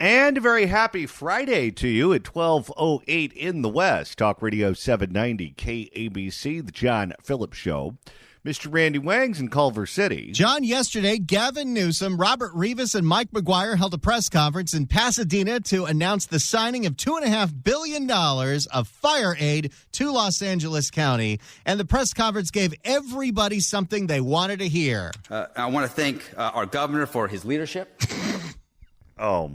And a very happy Friday to you at 12:08 in the West. Talk Radio 790 KABC, the John Phillips Show. Mr. Randy Wangs in Culver City. John, yesterday, Gavin Newsom, Robert Rivas, and Mike McGuire held a press conference in Pasadena to announce the signing of $2.5 billion of fire aid to Los Angeles County. And the press conference gave everybody something they wanted to hear. I want to thank our governor for his leadership. Oh,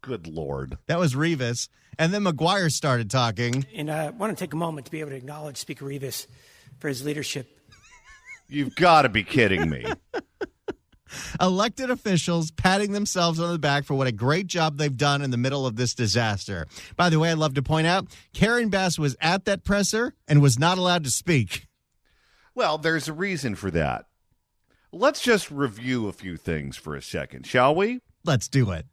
good Lord. That was Rivas. And then McGuire started talking. And I want to take a moment to be able to acknowledge Speaker Rivas for his leadership. You've got to be kidding me. Elected officials patting themselves on the back for what a great job they've done in the middle of this disaster. By the way, I'd love to point out, Karen Bass was at that presser and was not allowed to speak. Well, there's a reason for that. Let's just review a few things for a second, shall we? Let's do it.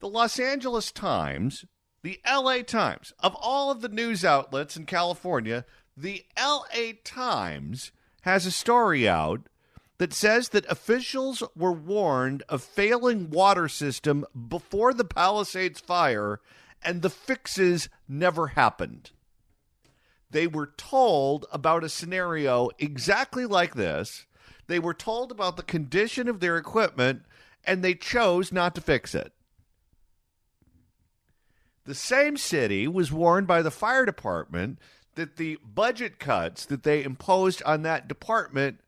The Los Angeles Times, the LA Times, of all of the news outlets in California, the LA Times has a story out that says that officials were warned of failing water system before the Palisades fire, and the fixes never happened. They were told about a scenario exactly like this. They were told about the condition of their equipment, and they chose not to fix it. The same city was warned by the fire department that the budget cuts that they imposed on that department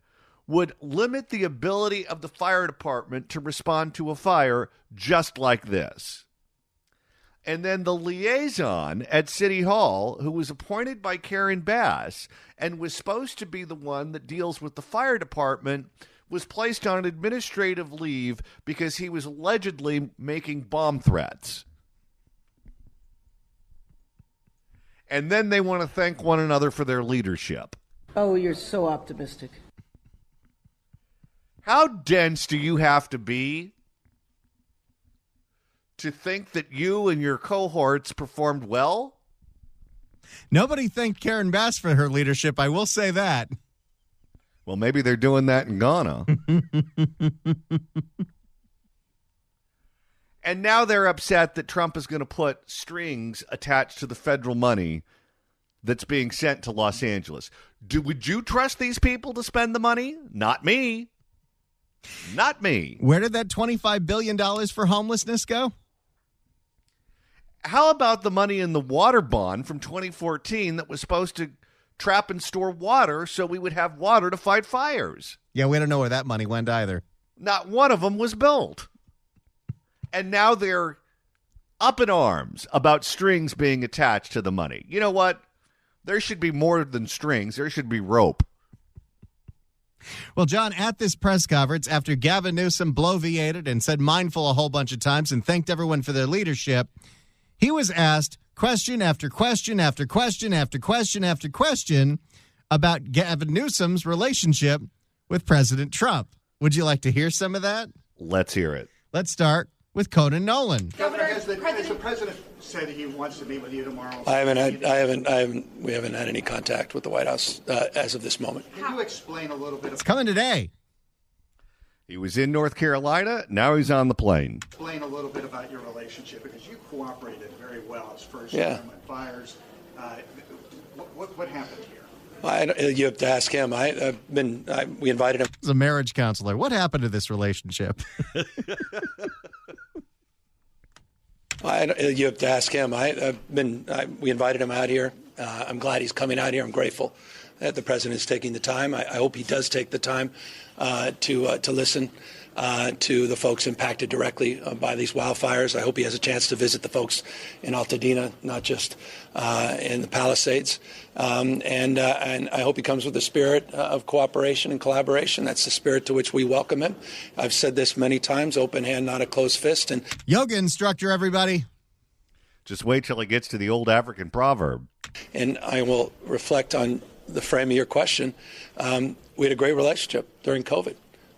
would limit the ability of the fire department to respond to a fire just like this. And then the liaison at City Hall, who was appointed by Karen Bass and was supposed to be the one that deals with the fire department, was placed on administrative leave because he was allegedly making bomb threats. And then they want to thank one another for their leadership. Oh, you're so optimistic. How dense do you have to be to think that you and your cohorts performed well? Nobody thanked Karen Bass for her leadership, I will say that. Well, maybe they're doing that in Ghana. And now they're upset that Trump is going to put strings attached to the federal money that's being sent to Los Angeles. Would you trust these people to spend the money? Not me. Not me. Where did that $25 billion for homelessness go? How about the money in the water bond from 2014 that was supposed to trap and store water so we would have water to fight fires? Yeah, we don't know where that money went either. Not one of them was built. And now they're up in arms about strings being attached to the money. You know what? There should be more than strings. There should be rope. Well, John, at this press conference, after Gavin Newsom bloviated and said mindful a whole bunch of times and thanked everyone for their leadership, he was asked question after question after question after question after question about Gavin Newsom's relationship with President Trump. Would you like to hear some of that? Let's hear it. Let's start with Conan Nolan. Governor, has the president said he wants to meet with you tomorrow? We haven't had any contact with the White House as of this moment. Can you explain a little bit? It's coming today. He was in North Carolina. Now he's on the plane. Explain a little bit about your relationship, because you cooperated very well as first government fires. What happened here? You have to ask him. We invited him. He's a marriage counselor. What happened to this relationship? You have to ask him. We invited him out here. I'm glad he's coming out here. I'm grateful that the president is taking the time. I hope he does take the time to listen to the folks impacted directly by these wildfires. I hope he has a chance to visit the folks in Altadena, not just in the Palisades. And I hope he comes with a spirit of cooperation and collaboration. That's the spirit to which we welcome him. I've said this many times, open hand, not a closed fist. And yoga instructor, everybody. Just wait till he gets to the old African proverb. And I will reflect on the frame of your question. We had a great relationship during COVID.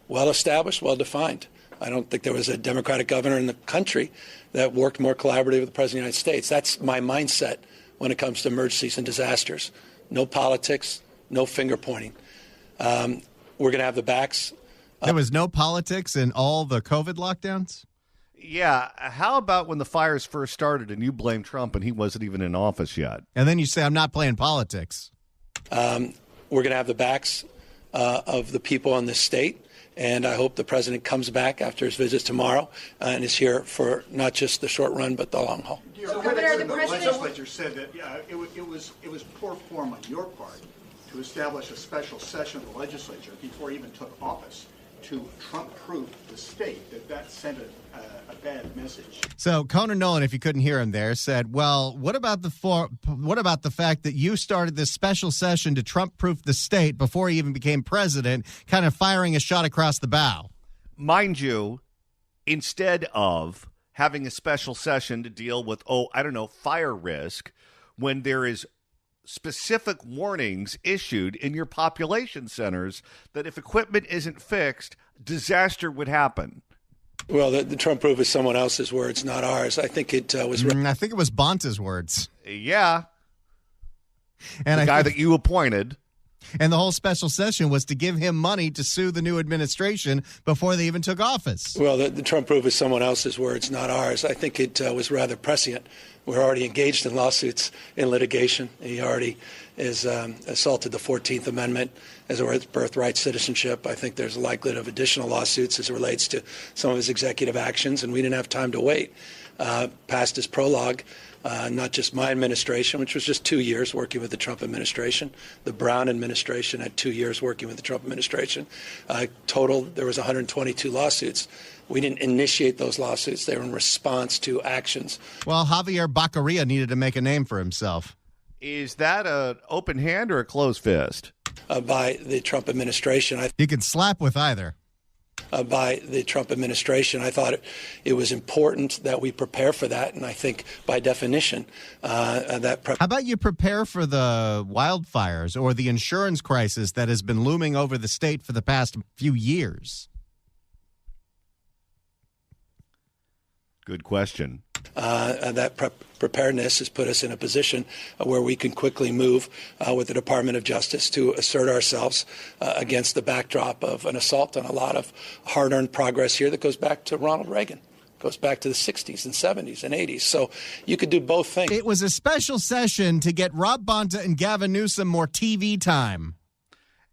Well established, well defined. I don't think there was a Democratic governor in the country that worked more collaboratively with the President of the United States. That's my mindset when it comes to emergencies and disasters. No politics, no finger pointing. We're going to have the backs. There was no politics in all the COVID lockdowns? Yeah, how about when the fires first started and you blame Trump and he wasn't even in office yet? And then you say, I'm not playing politics. We're going to have the backs of the people in this state. And I hope the president comes back after his visit tomorrow and is here for not just the short run, but the long haul. So Governor, the legislature said that it was poor form on your part to establish a special session of the legislature before he even took office to Trump-proof the state, that sent a bad message. So Conan Nolan, if you couldn't hear him there, said, well, what about the fact that you started this special session to Trump-proof the state before he even became president, kind of firing a shot across the bow? Mind you, instead of having a special session to deal with, fire risk, when there is specific warnings issued in your population centers that if equipment isn't fixed, disaster would happen. Well, the Trump proof is someone else's words, not ours. I think it was. I think it was Bonta's words. Yeah, and the guy that you appointed. And the whole special session was to give him money to sue the new administration before they even took office. Well, the Trump proof is someone else's words, not ours. I think it was rather prescient. We're already engaged in lawsuits in litigation. He already is assaulted the 14th Amendment as a birthright citizenship. I think there's a likelihood of additional lawsuits as it relates to some of his executive actions, and we didn't have time to wait. Past his prologue, not just my administration, which was just 2 years working with the Trump administration. The Brown administration had 2 years working with the Trump administration. Total, there was 122 lawsuits. We didn't initiate those lawsuits. They were in response to actions. Well, Javier Baccaria needed to make a name for himself. Is that an open hand or a closed fist? By the Trump administration. You can slap with either. By the Trump administration. I thought it was important that we prepare for that, and I think by definition that... How about you prepare for the wildfires or the insurance crisis that has been looming over the state for the past few years? Good question. That preparedness has put us in a position where we can quickly move with the Department of Justice to assert ourselves against the backdrop of an assault on a lot of hard-earned progress here that goes back to Ronald Reagan, goes back to the 60s and 70s and 80s. So you could do both things. It was a special session to get Rob Bonta and Gavin Newsom more TV time.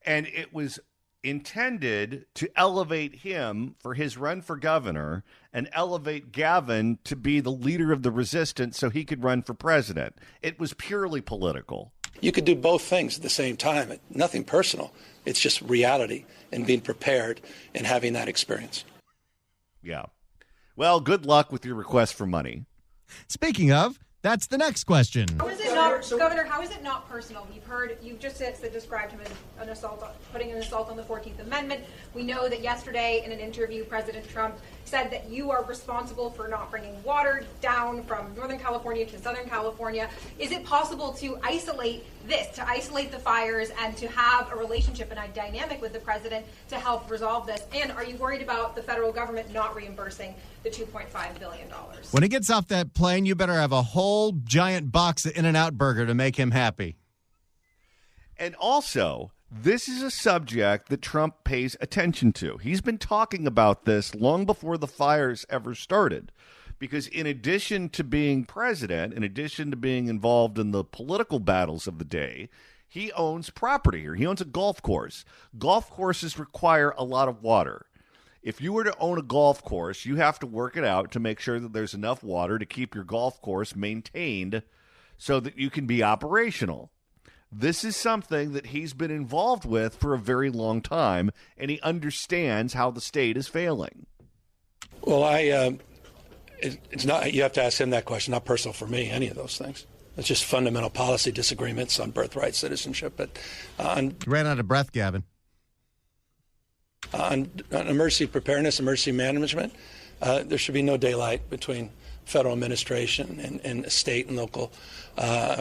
And it was intended to elevate him for his run for governor and elevate Gavin to be the leader of the resistance so he could run for president. It was purely political. You could do both things at the same time. Nothing personal. It's just reality and being prepared and having that experience. Yeah. Well, good luck with your request for money. Speaking of, that's the next question. Governor, how is it not personal? You've just described him as an assault, putting an assault on the 14th Amendment. We know that yesterday in an interview, President Trump said that you are responsible for not bringing water down from Northern California to Southern California. Is it possible to isolate the fires and to have a relationship and a dynamic with the president to help resolve this? And are you worried about the federal government not reimbursing the $2.5 billion? When he gets off that plane, you better have a whole giant box of In-N-Out Burger to make him happy. And also, this is a subject that Trump pays attention to. He's been talking about this long before the fires ever started. Because in addition to being president, in addition to being involved in the political battles of the day, he owns property here. He owns a golf course. Golf courses require a lot of water. If you were to own a golf course, you have to work it out to make sure that there's enough water to keep your golf course maintained so that you can be operational. This is something that he's been involved with for a very long time, and he understands how the state is failing. Well, it's not. You have to ask him that question. Not personal for me, any of those things. It's just fundamental policy disagreements on birthright citizenship. But you ran out of breath, Gavin. On emergency preparedness, emergency management, there should be no daylight between federal administration and state and local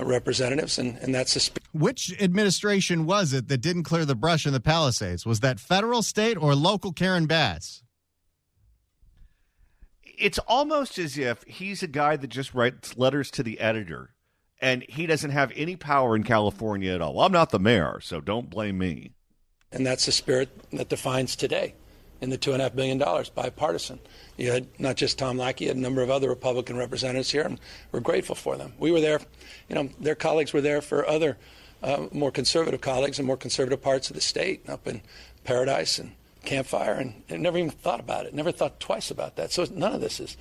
representatives, and that's the Which administration was it that didn't clear the brush in the Palisades? Was that federal, state, or local Karen Bass? It's almost as if he's a guy that just writes letters to the editor, and he doesn't have any power in California at all. Well, I'm not the mayor, so don't blame me. And that's the spirit that defines today. in the $2.5 billion, bipartisan. You had not just Tom Lackey, you had a number of other Republican representatives here, and we're grateful for them. We were there, their colleagues were there for other more conservative colleagues in more conservative parts of the state, up in Paradise and Campfire, and never even thought about it, never thought twice about that. So none of this is...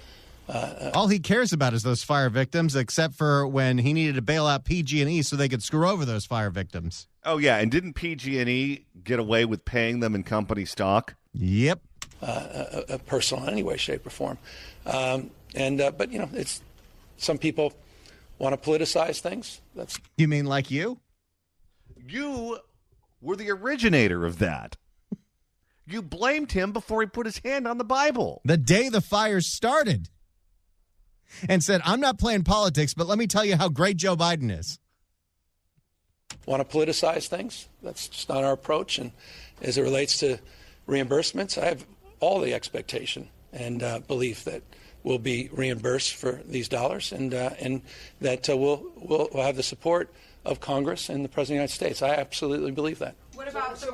all he cares about is those fire victims, except for when he needed to bail out PG&E so they could screw over those fire victims. Oh, yeah, and didn't PG&E get away with paying them in company stock? Yep. Personal in any way, shape, or form. But, it's some people want to politicize things. You mean like you? You were the originator of that. You blamed him before he put his hand on the Bible. The day the fires started. And said, I'm not playing politics, but let me tell you how great Joe Biden is. Want to politicize things? That's just not our approach. And as it relates to reimbursements, I have all the expectation and belief that we'll be reimbursed for these dollars, and that we'll have the support of Congress and the President of the United States. I absolutely believe that. What about some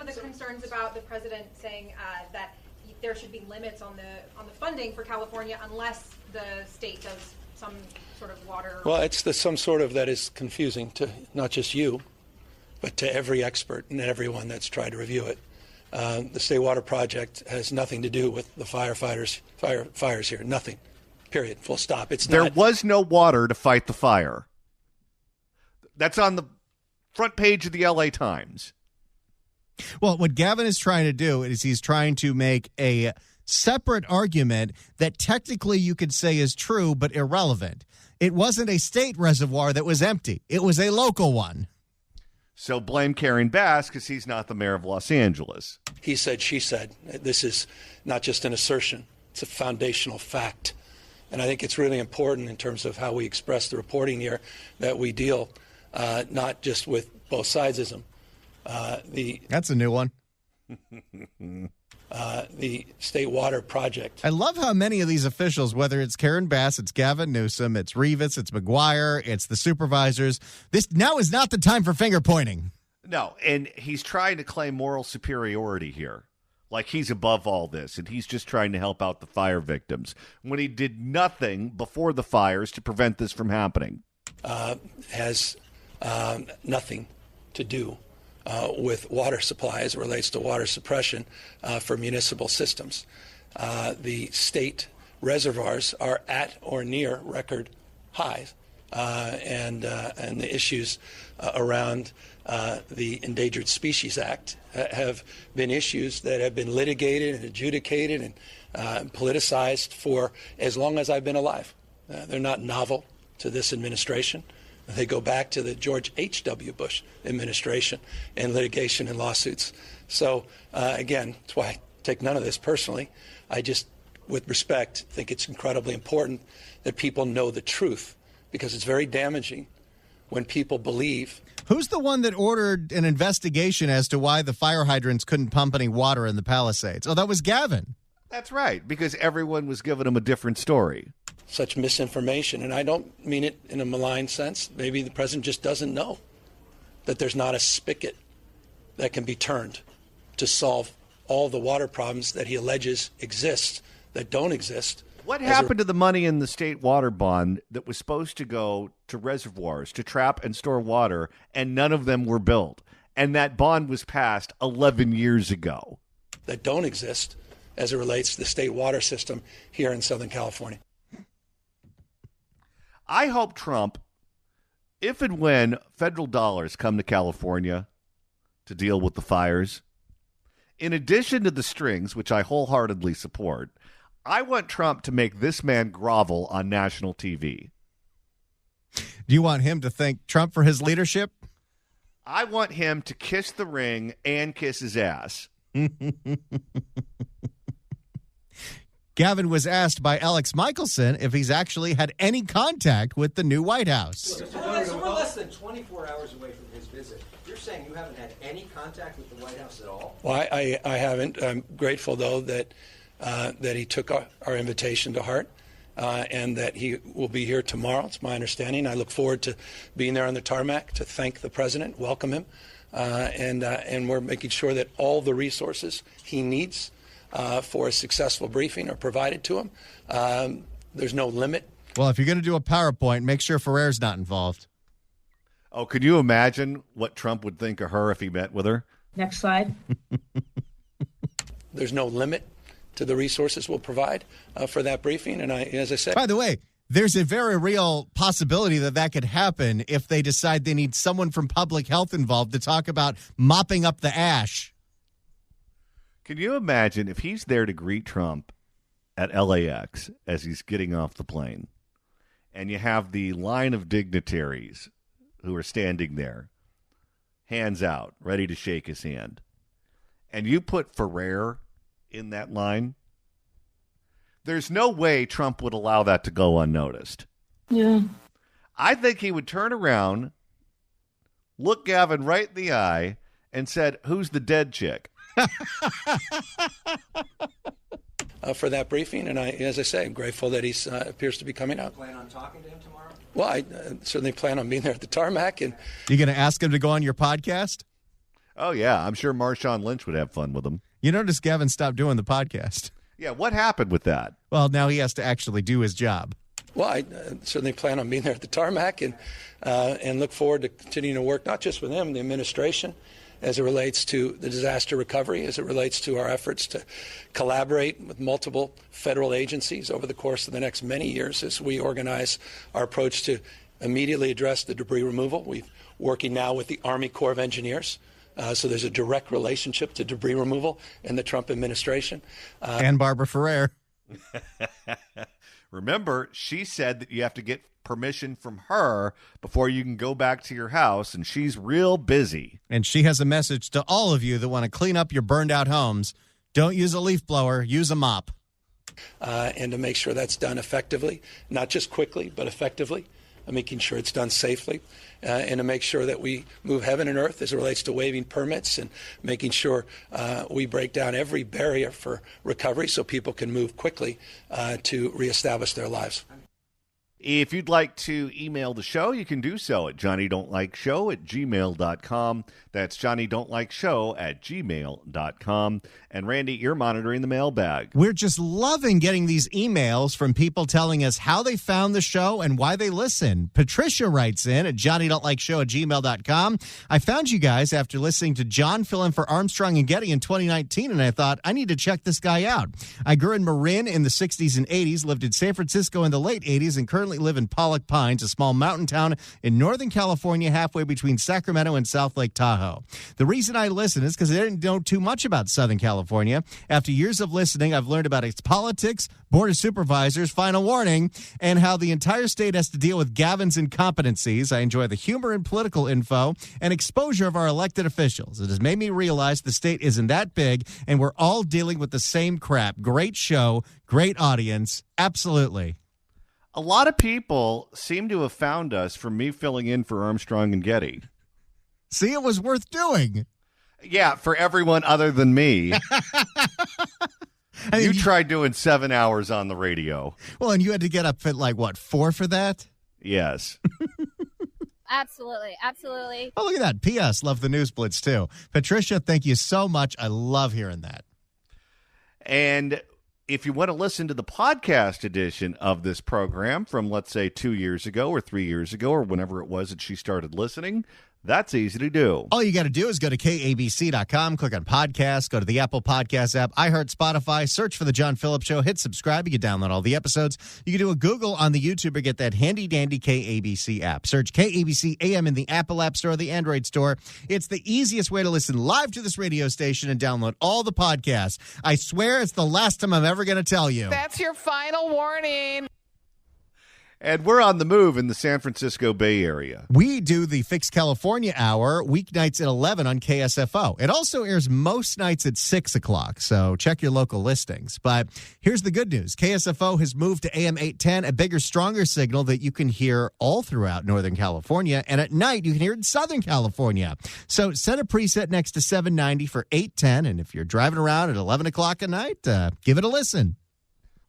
of the concerns about the president saying that there should be limits on the funding for California unless the state does some sort of water? Well, it's the some sort of that is confusing to not just you, but to every expert and everyone that's tried to review it. The State Water Project has nothing to do with the fires here. Nothing. Period. Full stop. There was no water to fight the fire. That's on the front page of the LA Times. Well, what Gavin is trying to do is he's trying to make a separate argument that technically you could say is true but irrelevant. It wasn't a state reservoir that was empty. It was a local one. So blame Karen Bass because he's not the mayor of Los Angeles. He said, she said. This is not just an assertion. It's a foundational fact. And I think it's really important in terms of how we express the reporting here that we deal not just with both sidesism. That's a new one. The State Water Project. I love how many of these officials, whether it's Karen Bass, it's Gavin Newsom, it's Rivas, it's McGuire, it's the supervisors, this now is not the time for finger pointing. No, and he's trying to claim moral superiority here. Like he's above all this, and he's just trying to help out the fire victims when he did nothing before the fires to prevent this from happening. Has nothing to do with water supply as it relates to water suppression for municipal systems. The state reservoirs are at or near record highs, and the issues around the Endangered Species Act have been issues that have been litigated and adjudicated and politicized for as long as I've been alive. They're not novel to this administration. They go back to the George H.W. Bush administration and litigation and lawsuits. So, again, that's why I take none of this personally. I just, with respect, think it's incredibly important that people know the truth because it's very damaging when people believe. Who's the one that ordered an investigation as to why the fire hydrants couldn't pump any water in the Palisades? Oh, that was Gavin. That's right, because everyone was giving him a different story. Such misinformation, and I don't mean it in a malign sense. Maybe the president just doesn't know that there's not a spigot that can be turned to solve all the water problems that he alleges exist that don't exist. What happened to the money in the state water bond that was supposed to go to reservoirs to trap and store water, and none of them were built? And that bond was passed 11 years ago. That don't exist as it relates to the state water system here in Southern California. I hope Trump, if and when federal dollars come to California to deal with the fires, in addition to the strings, which I wholeheartedly support, I want Trump to make this man grovel on national TV. Do you want him to thank Trump for his leadership? I want him to kiss the ring and kiss his ass. Gavin was asked by Alex Michelson if he's actually had any contact with the new White House. So we're less than 24 hours away from his visit. You're saying you haven't had any contact with the White House at all? Well, I haven't. I'm grateful, though, that he took our invitation to heart and that he will be here tomorrow. It's my understanding. I look forward to being there on the tarmac to thank the president, welcome him, and we're making sure that all the resources he needs for a successful briefing are provided to him. There's no limit. Well, if you're going to do a PowerPoint, make sure Ferrer's not involved. Oh, could you imagine what Trump would think of her if he met with her? Next slide. There's no limit to the resources we'll provide for that briefing. And as I said, by the way, there's a very real possibility that could happen if they decide they need someone from public health involved to talk about mopping up the ash. Can you imagine if he's there to greet Trump at LAX as he's getting off the plane, and you have the line of dignitaries who are standing there, hands out, ready to shake his hand, and you put Ferrer in that line? There's no way Trump would allow that to go unnoticed. Yeah. I think he would turn around, look Gavin right in the eye, and said, "Who's the dead chick?" For that briefing, and as I say, I'm grateful that he appears to be coming out. Plan on talking to him tomorrow? Well, I certainly plan on being there at the tarmac. And you going to ask him to go on your podcast? Oh, yeah. I'm sure Marshawn Lynch would have fun with him. You notice Gavin stopped doing the podcast. Yeah, what happened with that? Well, now he has to actually do his job. Well, I certainly plan on being there at the tarmac and look forward to continuing to work, not just with him, the administration, as it relates to the disaster recovery, as it relates to our efforts to collaborate with multiple federal agencies over the course of the next many years as we organize our approach to immediately address the debris removal. We're working now with the Army Corps of Engineers. So there's a direct relationship to debris removal in the Trump administration. And Barbara Ferrer. Remember, she said that you have to get permission from her before you can go back to your house, and she's real busy. And she has a message to all of you that want to clean up your burned out homes. Don't use a leaf blower, use a mop. And to make sure that's done effectively, not just quickly, but effectively, making sure it's done safely, and to make sure that we move heaven and earth as it relates to waiving permits and making sure we break down every barrier for recovery so people can move quickly to reestablish their lives. If you'd like to email the show, you can do so at johnnydon'tlikeshow@gmail.com. That's johnnydon'tlikeshow@gmail.com. And Randy, you're monitoring the mailbag. We're just loving getting these emails from people telling us how they found the show and why they listen. Patricia writes in at johnnydon'tlikeshow@gmail.com. I found you guys after listening to John fill in for Armstrong and Getty in 2019, and I thought, I need to check this guy out. I grew in Marin in the 60s and 80s, lived in San Francisco in the late 80s, and currently live in Pollock Pines, a small mountain town in Northern California, halfway between Sacramento and South Lake Tahoe. The reason I listen is because I didn't know too much about Southern California. After years of listening, I've learned about its politics, board of supervisors, final warning, and how the entire state has to deal with Gavin's incompetencies. I enjoy the humor and political info and exposure of our elected officials. It has made me realize the state isn't that big, and we're all dealing with the same crap. Great show, great audience. Absolutely. A lot of people seem to have found us from me filling in for Armstrong and Getty. See, it was worth doing. Yeah, for everyone other than me. You tried doing 7 hours on the radio. Well, and you had to get up at 4 for that? Yes. Absolutely. Absolutely. Oh, look at that. P.S. Love the News Blitz, too. Patricia, thank you so much. I love hearing that. And if you want to listen to the podcast edition of this program from, let's say, 2 years ago or 3 years ago or whenever it was that she started listening, that's easy to do. All you got to do is go to KABC.com, click on podcasts, go to the Apple Podcast app, iHeart, Spotify, search for The John Phillips Show, hit subscribe. You can download all the episodes. You can do a Google on the YouTube or get that handy-dandy KABC app. Search KABC AM in the Apple App Store or the Android Store. It's the easiest way to listen live to this radio station and download all the podcasts. I swear it's the last time I'm ever going to tell you. That's your final warning. And we're on the move in the San Francisco Bay Area. We do the Fix California Hour weeknights at 11 on KSFO. It also airs most nights at 6 o'clock, so check your local listings. But here's the good news. KSFO has moved to AM 810, a bigger, stronger signal that you can hear all throughout Northern California. And at night, you can hear it in Southern California. So set a preset next to 790 for 810. And if you're driving around at 11 o'clock at night, give it a listen.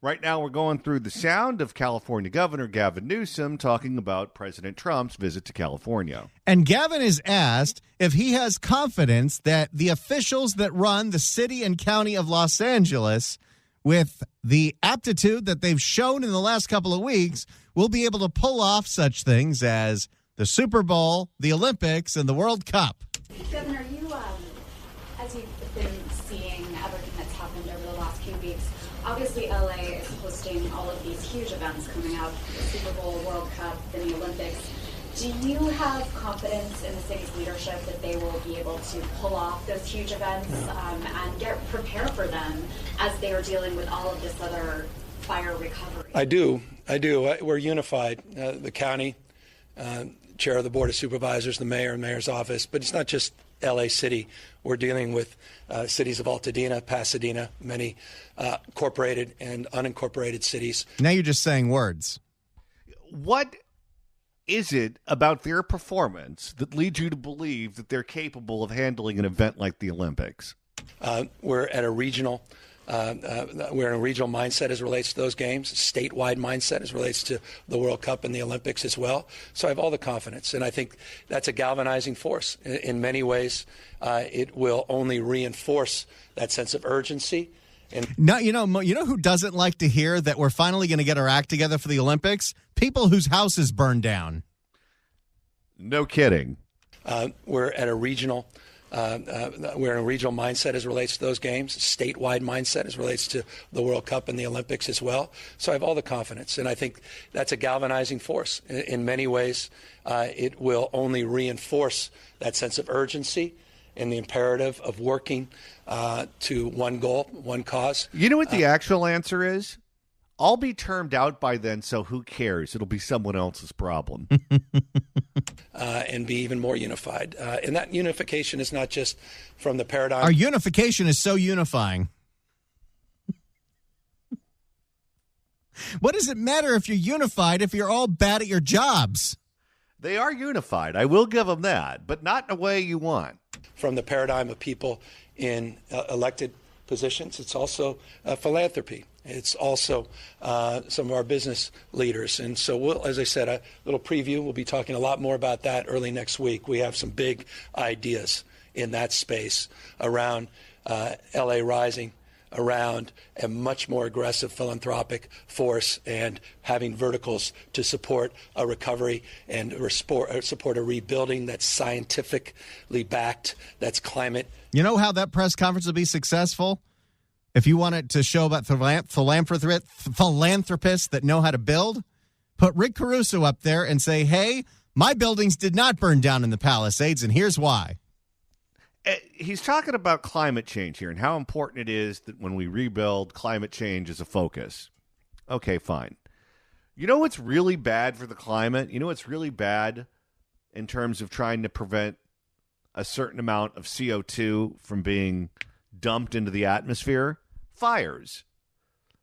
Right now, we're going through the sound of California Governor Gavin Newsom talking about President Trump's visit to California. And Gavin is asked if he has confidence that the officials that run the city and county of Los Angeles, with the aptitude that they've shown in the last couple of weeks, will be able to pull off such things as the Super Bowl, the Olympics, and the World Cup. Governor, as you've been seeing everything that's happened over the last few weeks, obviously LA is hosting all of these huge events coming up, the Super Bowl, World Cup, then the Olympics. Do you have confidence in the city's leadership that they will be able to pull off those huge events and get prepared for them as they are dealing with all of this other fire recovery? I do. We're unified. The county, chair of the Board of Supervisors, the mayor and mayor's office. But it's not just LA City. We're dealing with cities of Altadena, Pasadena, many incorporated and unincorporated cities. Now you're just saying words. What is it about their performance that leads you to believe that they're capable of handling an event like the Olympics? We're at a regional. We're in a regional mindset as it relates to those games, statewide mindset as it relates to the World Cup and the Olympics as well. So I have all the confidence, and I think that's a galvanizing force. In many ways, it will only reinforce that sense of urgency. And No, you know who doesn't like to hear that we're finally going to get our act together for the Olympics? People whose houses burned down. No kidding. We're at a regional. We're in a regional mindset as it relates to those games, statewide mindset as it relates to the World Cup and the Olympics as well. So I have all the confidence, and I think that's a galvanizing force. In many ways, it will only reinforce that sense of urgency and the imperative of working to one goal, one cause. You know what the actual answer is? I'll be termed out by then, so who cares? It'll be someone else's problem. And be even more unified. And that unification is not just from the paradigm. Our unification is so unifying. What does it matter if you're unified if you're all bad at your jobs? They are unified. I will give them that, but not in a way you want. From the paradigm of people in elected positions, it's also philanthropy. It's also some of our business leaders. And so we'll, as I said, a little preview. We'll be talking a lot more about that early next week. We have some big ideas in that space around LA Rising, around a much more aggressive philanthropic force and having verticals to support a recovery and support a rebuilding that's scientifically backed, that's climate. You know how that press conference will be successful? If you want it to show about philanthropists that know how to build, put Rick Caruso up there and say, hey, my buildings did not burn down in the Palisades, and here's why. He's talking about climate change here and how important it is that when we rebuild, climate change is a focus. Okay, fine. You know what's really bad for the climate? You know what's really bad in terms of trying to prevent a certain amount of CO2 from being dumped into the atmosphere? Fires.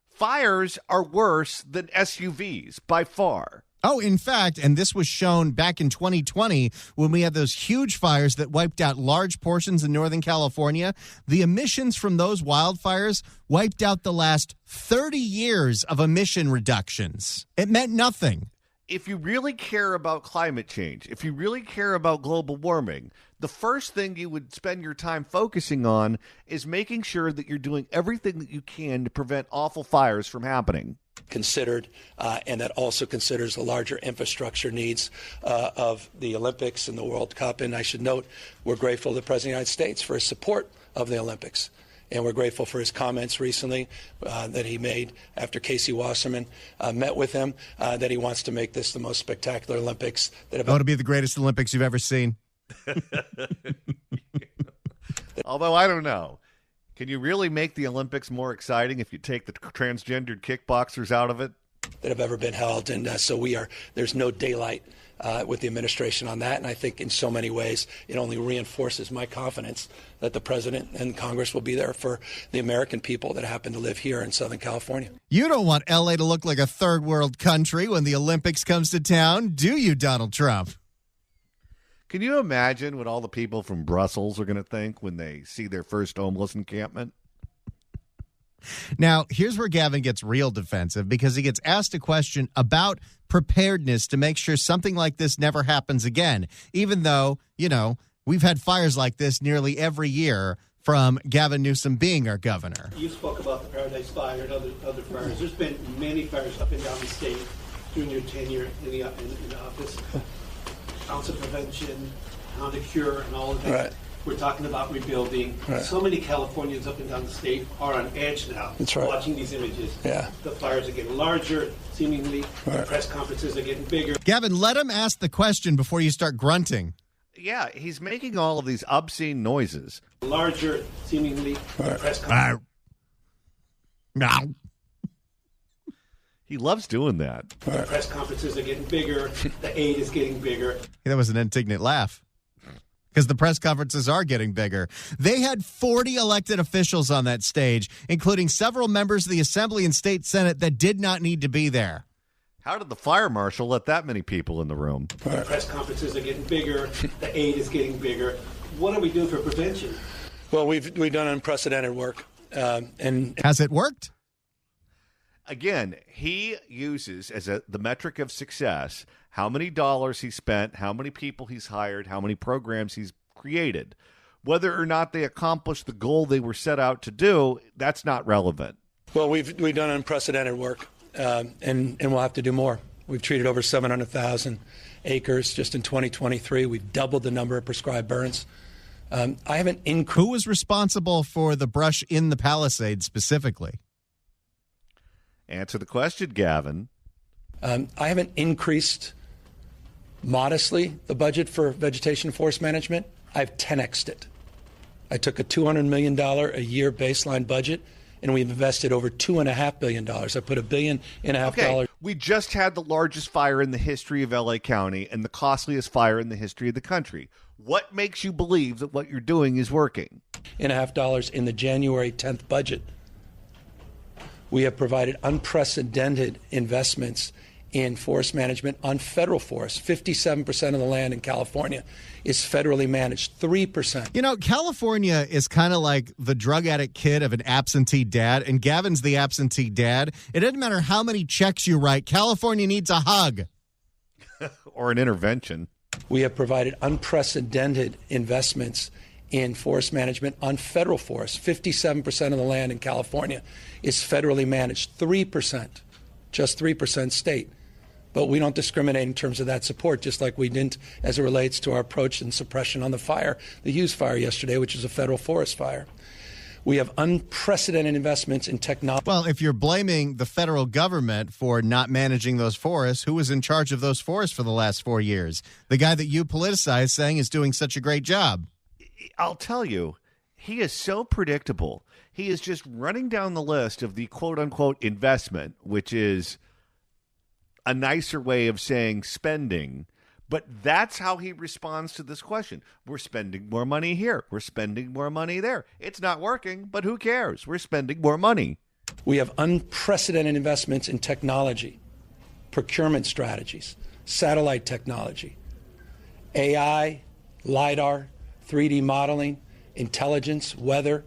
Fires are worse than SUVs by far. Oh, in fact, and this was shown back in 2020 when we had those huge fires that wiped out large portions in Northern California. The emissions from those wildfires wiped out the last 30 years of emission reductions. It meant nothing. If you really care about climate change, if you really care about global warming, the first thing you would spend your time focusing on is making sure that you're doing everything that you can to prevent awful fires from happening. Considered, and that also considers the larger infrastructure needs of the Olympics and the World Cup. And I should note, we're grateful to the President of the United States for his support of the Olympics. And we're grateful for his comments recently that he made after Casey Wasserman met with him, that he wants to make this the most spectacular Olympics that have to be the greatest Olympics you've ever seen. Although, I don't know. Can you really make the Olympics more exciting if you take the transgendered kickboxers out of it? That have ever been held. And so there's no daylight with the administration on that. And I think in so many ways, it only reinforces my confidence that the president and Congress will be there for the American people that happen to live here in Southern California. You don't want LA to look like a third world country when the Olympics comes to town, do you, Donald Trump? Can you imagine what all the people from Brussels are going to think when they see their first homeless encampment? Now, here's where Gavin gets real defensive because he gets asked a question about preparedness to make sure something like this never happens again, even though, we've had fires like this nearly every year from Gavin Newsom being our governor. You spoke about the Paradise Fire and other fires. There's been many fires up and down the state during your tenure in the office. Ounce of prevention, how to cure, and all of that. Right. We're talking about rebuilding. Right. So many Californians up and down the state are on edge now. That's right. Watching these images. Yeah. The fires are getting larger, seemingly. Right. The press conferences are getting bigger. Gavin, let him ask the question before you start grunting. Yeah, he's making all of these obscene noises. Larger, seemingly. Right. The press conferences. No. He loves doing that. The press conferences are getting bigger. The aid is getting bigger. That was an indignant laugh. Because the press conferences are getting bigger. They had 40 elected officials on that stage, including several members of the Assembly and State Senate that did not need to be there. How did the fire marshal let that many people in the room? The press conferences are getting bigger. The aid is getting bigger. What are we doing for prevention? Well, we've done unprecedented work. And has it worked? Again, he uses as the metric of success how many dollars he spent, how many people he's hired, how many programs he's created. Whether or not they accomplished the goal they were set out to do, that's not relevant. Well, we've done unprecedented work, and we'll have to do more. We've treated over 700,000 acres just in 2023. We've doubled the number of prescribed burns. I haven't increased. Who was responsible for the brush in the Palisades specifically? Answer the question, Gavin. I haven't increased modestly the budget for vegetation forest management. I've 10x'd it. I took a $200 million a year baseline budget, and we've invested over $2.5 billion. I put $1.5 billion. Okay, we just had the largest fire in the history of LA County and the costliest fire in the history of the country. What makes you believe that what you're doing is working? $1.5 in the January 10th budget. We have provided unprecedented investments in forest management on federal forests. 57% of the land in California is federally managed, 3%. California is kind of like the drug addict kid of an absentee dad, and Gavin's the absentee dad. It doesn't matter how many checks you write. California needs a hug. Or an intervention. We have provided unprecedented investments in forest management on federal forests. 57% of the land in California is federally managed, 3%, just 3% state. But we don't discriminate in terms of that support, just like we didn't as it relates to our approach and suppression on the Hughes fire yesterday, which is a federal forest fire. We have unprecedented investments in technology. Well, if you're blaming the federal government for not managing those forests, who was in charge of those forests for the last 4 years? The guy that you politicized saying is doing such a great job. I'll tell you, he is so predictable. He is just running down the list of the quote-unquote investment, which is a nicer way of saying spending. But that's how he responds to this question. We're spending more money here. We're spending more money there. It's not working, but who cares? We're spending more money. We have unprecedented investments in technology, procurement strategies, satellite technology, AI, LIDAR, 3D modeling, intelligence, weather,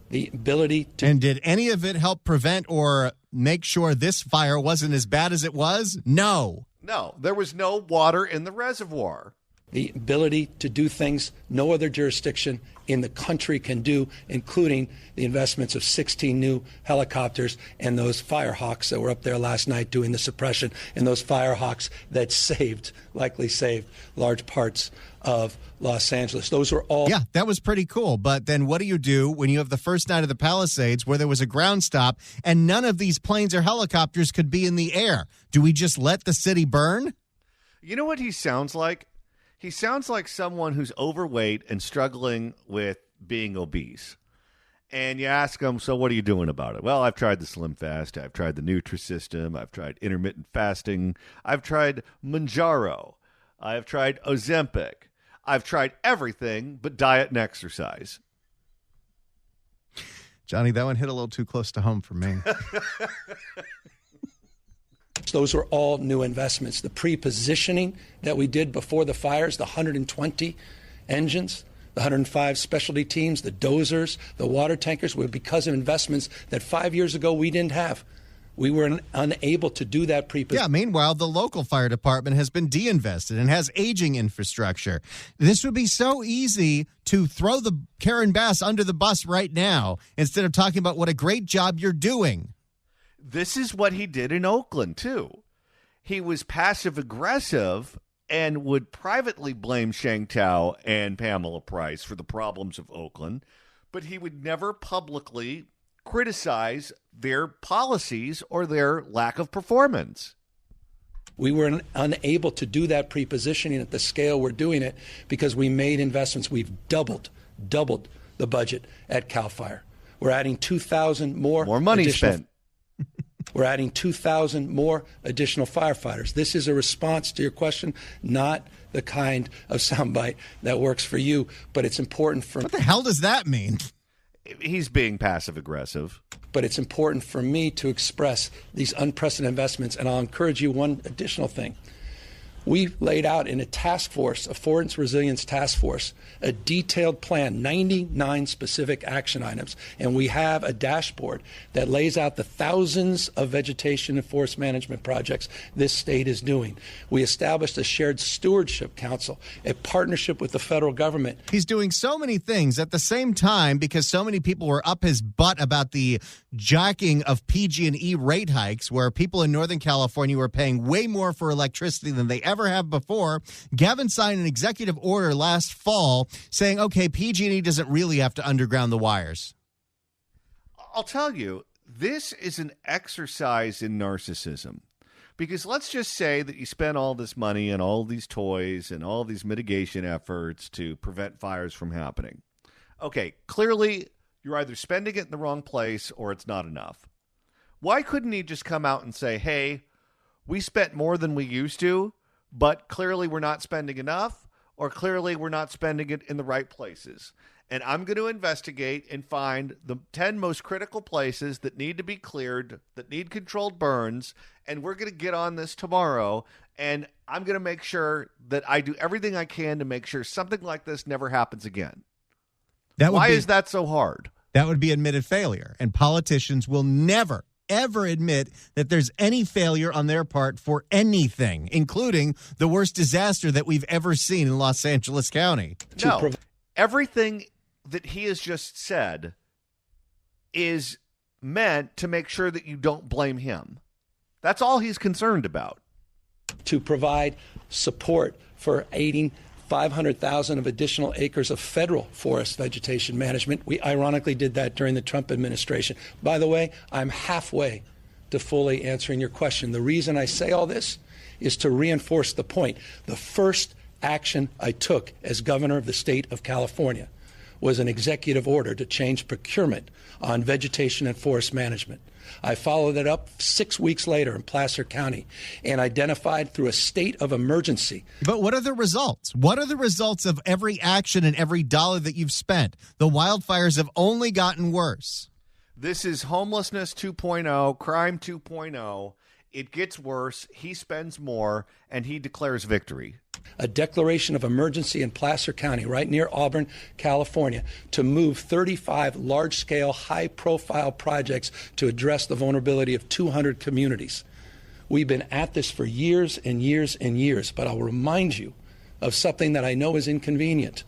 the ability to... And did any of it help prevent or make sure this fire wasn't as bad as it was? No. No, there was no water in the reservoir. The ability to do things no other jurisdiction in the country can do, including the investments of 16 new helicopters and those Firehawks that were up there last night doing the suppression, and those Firehawks that likely saved large parts of Los Angeles. Those were all... Yeah, that was pretty cool. But then what do you do when you have the first night of the Palisades where there was a ground stop and none of these planes or helicopters could be in the air? Do we just let the city burn? You know what he sounds like? He sounds like someone who's overweight and struggling with being obese. And you ask him, so what are you doing about it? Well, I've tried the Slim Fast. I've tried the Nutrisystem. I've tried intermittent fasting. I've tried Manjaro. I've tried Ozempic. I've tried everything but diet and exercise. Johnny, that one hit a little too close to home for me. Those were all new investments. The pre-positioning that we did before the fires, the 120 engines, the 105 specialty teams, the dozers, the water tankers were because of investments that 5 years ago we didn't have. We were unable to do that Yeah, meanwhile, the local fire department has been de-invested and has aging infrastructure. This would be so easy to throw the Karen Bass under the bus right now instead of talking about what a great job you're doing. This is what he did in Oakland, too. He was passive-aggressive and would privately blame Sheng Tao and Pamela Price for the problems of Oakland, but he would never publicly criticize their policies or their lack of performance. We were unable to do that pre-positioning at the scale we're doing it because we made investments. We've doubled the budget at CAL FIRE. We're adding 2,000 more money spent. We're adding 2,000 more additional firefighters. This is a response to your question, not the kind of soundbite that works for you, but it's important for... What the hell does that mean? He's being passive-aggressive. But it's important for me to express these unprecedented investments, and I'll encourage you one additional thing. We laid out in a task force, a Forest Resilience Task Force, a detailed plan, 99 specific action items, and we have a dashboard that lays out the thousands of vegetation and forest management projects this state is doing. We established a shared stewardship council, a partnership with the federal government. He's doing so many things at the same time because so many people were up his butt about the jacking of PG&E rate hikes, where people in Northern California were paying way more for electricity than they ever have before. Gavin signed an executive order last fall saying, okay, PG&E doesn't really have to underground the wires. I'll tell you, this is an exercise in narcissism. Because let's just say that you spent all this money and all these toys and all these mitigation efforts to prevent fires from happening. Okay, clearly you're either spending it in the wrong place or it's not enough. Why couldn't he just come out and say, hey, we spent more than we used to, but clearly we're not spending enough, or clearly we're not spending it in the right places. And I'm going to investigate and find the 10 most critical places that need to be cleared, that need controlled burns, and we're going to get on this tomorrow, and I'm going to make sure that I do everything I can to make sure something like this never happens again. Why is that so hard? That would be admitted failure, and politicians will never ever admit that there's any failure on their part for anything, including the worst disaster that we've ever seen in Los Angeles County. No, everything that he has just said is meant to make sure that you don't blame him. That's all he's concerned about. To provide support for aiding 500,000 of additional acres of federal forest vegetation management. We ironically did that during the Trump administration. By the way, I'm halfway to fully answering your question. The reason I say all this is to reinforce the point. The first action I took as governor of the state of California was an executive order to change procurement on vegetation and forest management. I followed it up 6 weeks later in Placer County and identified through a state of emergency. But what are the results? What are the results of every action and every dollar that you've spent? The wildfires have only gotten worse. This is homelessness 2.0, crime 2.0. It gets worse. He spends more, and he declares victory. A declaration of emergency in Placer County, right near Auburn, California, to move 35 large-scale, high-profile projects to address the vulnerability of 200 communities. We've been at this for years and years and years, but I'll remind you of something that I know is inconvenient.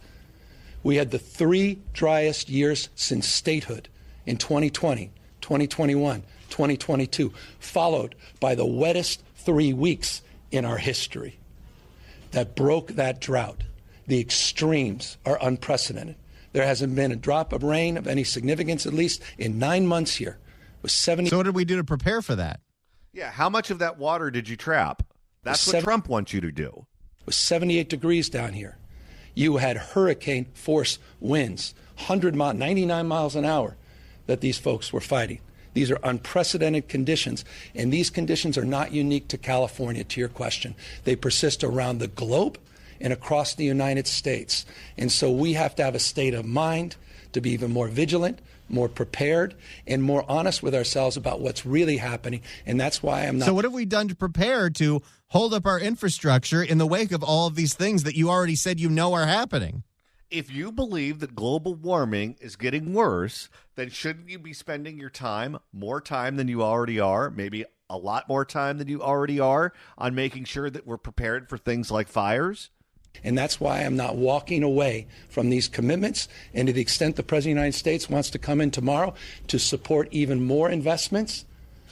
We had the 3 driest years since statehood in 2020, 2021, 2022, followed by the wettest 3 weeks in our history that broke that drought. The extremes are unprecedented. There hasn't been a drop of rain of any significance, at least in 9 months here. It was 70. So what did we do to prepare for that? Yeah, how much of that water did you trap? That's what Trump wants you to do. It was 78 degrees down here. You had hurricane force winds, 99 miles an hour that these folks were fighting. These are unprecedented conditions, and these conditions are not unique to California, to your question. They persist around the globe and across the United States. And so we have to have a state of mind to be even more vigilant, more prepared, and more honest with ourselves about what's really happening. And that's why I'm not... So what have we done to prepare to hold up our infrastructure in the wake of all of these things that you already said you know are happening? if you believe that global warming is getting worse, then shouldn't you be spending your time, more time than you already are, maybe a lot more time than you already are, on making sure that we're prepared for things like fires? And that's why I'm not walking away from these commitments. And to the extent the President of the United States wants to come in tomorrow to support even more investments,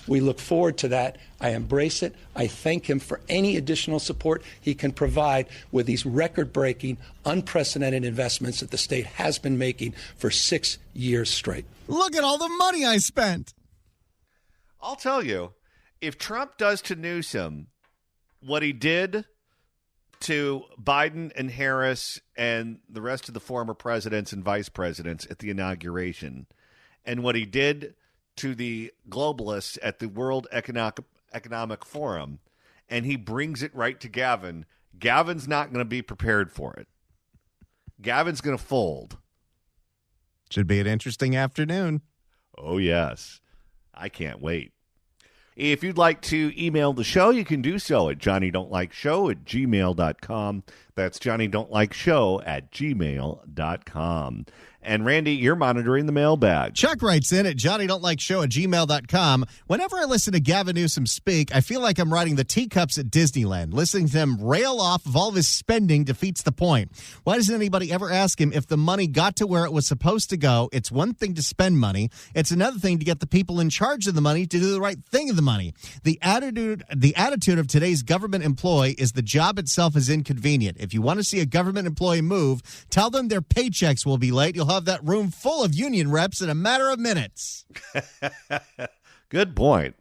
we look forward to that. I embrace it. I thank him for any additional support he can provide with these record-breaking, unprecedented investments that the state has been making for 6 years straight. Look at all the money I spent. I'll tell you, if Trump does to Newsom what he did to Biden and Harris and the rest of the former presidents and vice presidents at the inauguration, and what he did to the globalists at the World Economic Forum, and he brings it right to Gavin, Gavin's not going to be prepared for it. Gavin's going to fold. Should be an interesting afternoon. Oh, yes. I can't wait. If you'd like to email the show, you can do so at johnnydon'tlikeshow@gmail.com. That's johnnydon'tlikeshow@gmail.com. And Randy, you're monitoring the mailbag. Chuck writes in at johnnydon'tlikeshow@gmail.com. Whenever I listen to Gavin Newsom speak, I feel like I'm riding the teacups at Disneyland. Listening to him rail off of all of his spending defeats the point. Why doesn't anybody ever ask him if the money got to where it was supposed to go? It's one thing to spend money. It's another thing to get the people in charge of the money to do the right thing with the money. The attitude of today's government employee is the job itself is inconvenient. If you want to see a government employee move, tell them their paychecks will be late. You'll have that room full of union reps in a matter of minutes. Good point.